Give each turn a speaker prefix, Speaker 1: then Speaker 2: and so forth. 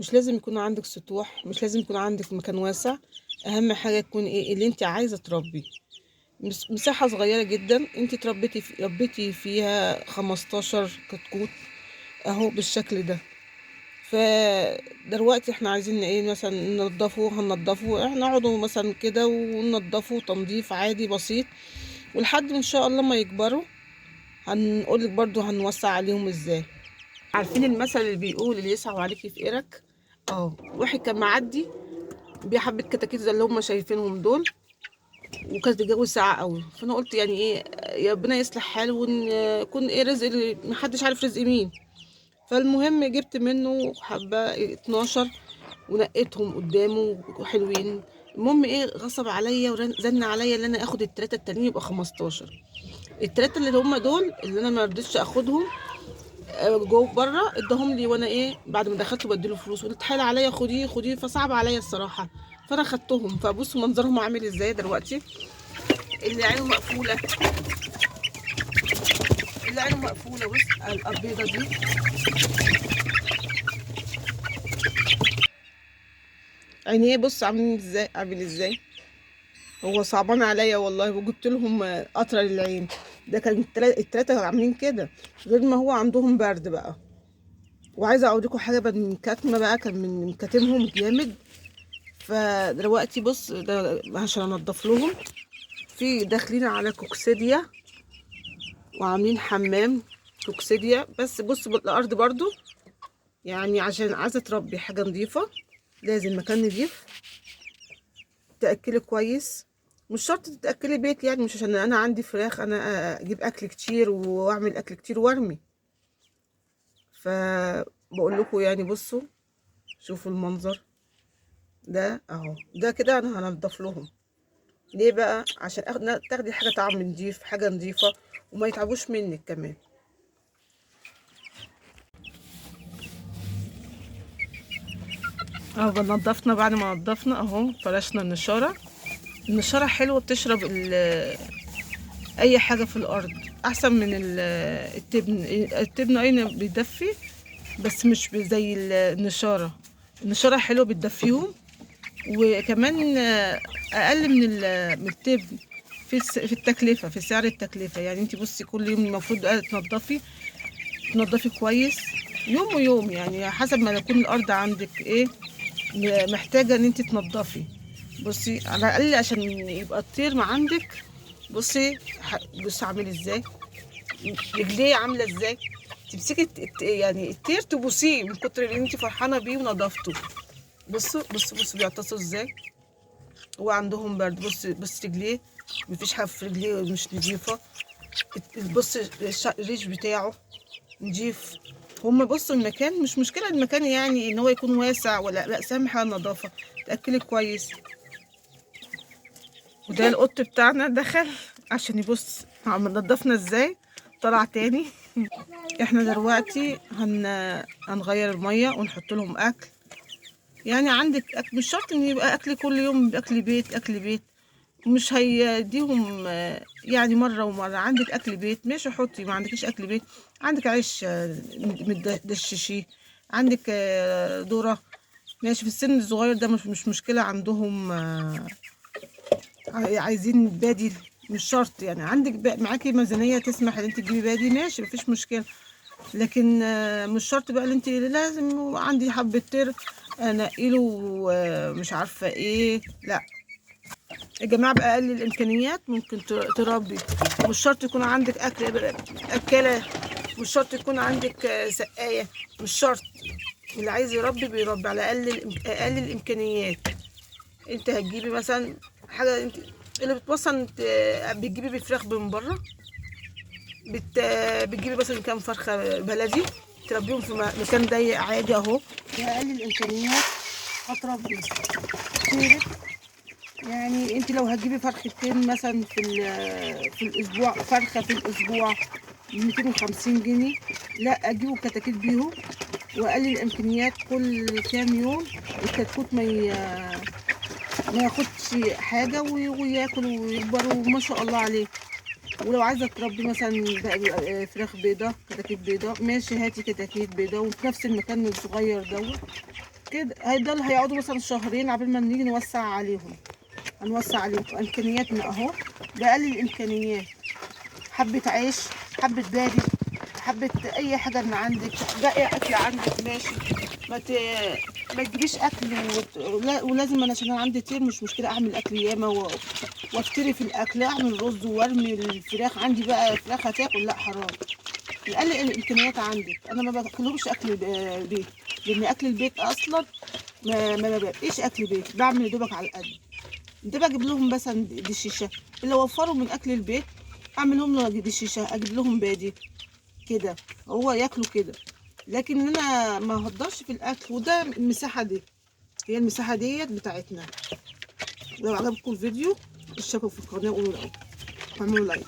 Speaker 1: مش لازم يكون عندك سطوح، مش لازم يكون عندك مكان واسع. اهم حاجه تكون ايه اللي انت عايزه تربي. مساحه صغيره جدا، انت ربيتي فيها 15 كتكوت اهو بالشكل ده. فدلوقتي احنا عايزين ايه مثلا هننضفه، احنا نقعدوا مثلا كده وننضفه تنظيف عادي بسيط، ولحد ان شاء الله ما يكبروا هنقولك برضو هنوسع عليهم ازاي. عارفين المثل اللي بيقول اللي يسعى عليكي في ايرك؟ اه، واحد كان معدي بحبة كتاكيت زي اللي هم شايفينهم دول، وكانت الجو ساقع قوي، فانا قلت يعني ايه، يا ربنا يصلح حاله ونكون ايه رزق اللي محدش عارف رزق مين. فالمهم جبت منه حبة 12 ونقيتهم قدامه حلوين. المهم ايه، غصب عليا وزن عليا ان انا اخد التلاتة التانيين يبقى 15. التلاتة اللي هم دول اللي انا ما رضيتش اخدهم جوه بره اداهم لي، وانا ايه بعد ما دخلت بديله فلوس وقلت حايل عليا خديه خديه، فصعب عليا الصراحه. فانا خدتهم، فبصوا منظرهم عامل ازاي دلوقتي. اللي عينه مقفوله، اللي عينه مقفوله بص البيضه دي. عينيه بص عاملين ازاي، عامل ازاي. هو صعبان عليا والله، وجبت لهم قطره للعين. ده كان التلاته عاملين كده، غير ما هو عندهم برد بقى. وعايزه اوريكم حاجه من كتمه بقى، كان من كتمهم جامد. فدلوقتي بص ده عشان انضف لهم، في داخلين على كوكسيديا وعاملين حمام كوكسيديا. بس بص الارض برضو، يعني عشان عايزه تربي حاجه نظيفه لازم مكان نظيف، تاكلي كويس. مش شرط تتاكلي بيت، يعني مش عشان انا عندي فراخ انا اجيب اكل كتير واعمل اكل كتير وارمي. فبقول لكم يعني بصوا، شوفوا المنظر ده اهو. ده كده انا هنضف لهم. ليه بقى؟ عشان تاخدي حاجه طعم نضيف، حاجه نضيفه، وما يتعبوش منك كمان. اهو نضفنا، بعد ما نضفنا اهو فرشنا النشاره. النشاره حلوه، بتشرب اي حاجه في الارض احسن من التبن. التبن اي بيدفي، بس مش زي النشاره. النشاره حلوه بتدفيهم، وكمان اقل من التبن في التكلفه، في سعر التكلفه. يعني انت بصي كل يوم المفروض تنضفي كويس، يوم ويوم، يعني حسب ما يكون الارض عندك ايه محتاجه ان انت تنضفي. بصي على الاقل عشان يبقى الطير ما عندك. بصي بصي عامل ازاي، رجليه عامله ازاي. تمسكي يعني الطير تبوسيه من كتر اللي انت فرحانه بيه ونضفته. بصوا بيعتصوا ازاي. هو عندهم برد. بص رجليه، مفيش حاجه في رجليه مش نظيفه. بص الريش بتاعه نضيف. هما بصوا المكان مش مشكلة، المكان يعني ان هو يكون واسع ولا لا، اهم حاجة النظافة، تأكلي كويس. وده القط بتاعنا دخل عشان يبص عم نضفنا ازاي، طلع تاني. احنا دلوقتي هنغير المية ونحط لهم اكل. يعني عندك أكل، مش شرط ان يبقى اكل كل يوم، اكل بيت اكل بيت. مش هيديهم يعني مرة ومرة. عندك أكل بيت ماشي حطي، ما عندكيش أكل بيت عندك عيش متدششيه، عندك ذرة ماشي. في السن الصغير ده مش مشكلة عندهم، عايزين بادي مش شرط. يعني عندك معاكي ميزانية تسمح ان انت تجيبي بادي ماشي مفيش مشكلة. لكن مش شرط بقى ان انت لازم عندي حبة تر انقله مش عارفة ايه، لا يا جماعة بأقل الإمكانيات ممكن تربي. مش شرط يكون عندك أكلة، مش شرط يكون عندك سقاية، مش شرط. اللي عايز يربي بيربي على أقل الإمكانيات. أنت هتجيبي مثلا حاجة، انت اللي بتوصل بتجيبي بفراخ من بره، بتجيبي مثلا كام فرخة بلدي تربيهم في مكان ضيق عادي أهو، بأقل الإمكانيات هتربي كتير. يعني انت لو هتجيبي فرختين مثلا في الاسبوع، فرخه في الاسبوع ب 250 جنيه، لا اجيبوا كتاكيت بيهم. واقلل الامكانيات كل كام يوم الكتكوت ما ياخدش حاجه وياكل ويكبر وما شاء الله عليه. ولو عايزه تربي مثلا فراخ بيضه، كتاكيت بيضه ماشي، هاتي كتاكيت بيضه وفي نفس المكان الصغير دوت كده هيضل هيقعدوا مثلا شهرين عبال ما نيجي نوسع عليهم. هنوسع عليهم امكانياتنا اهو، بأقل الامكانيات، حبة عيش، حبة باري، حبة اي حاجة من عندك، باقي اكل عندك ماشي. ما ت... ما تجيبيش اكل ولازم انا عشان انا عندي طير مش مشكلة اعمل اكل ياما وافتري في الاكل، اعمل رز وارمي الفراخ، عندي بقى فراخ هتاكل، لا حرام. نقلل الامكانيات عندك. انا ما باكلهمش اكل بيت، لان اكل البيت اصلا ما ببقيش اكل بيت، بعمل دوبك على القد. ده بجيب لهم مثلا دي شيشه اللي وفروا من اكل البيت، اعمل لهم دي شيشه، اجيب لهم بادي كده، هو ياكلوا كده. لكن انا ما هقدرش في الاكل. وده المساحه دي، هي المساحه ديت بتاعتنا. لو عجبكم الفيديو اشتركوا في القناه واعملوا لايك.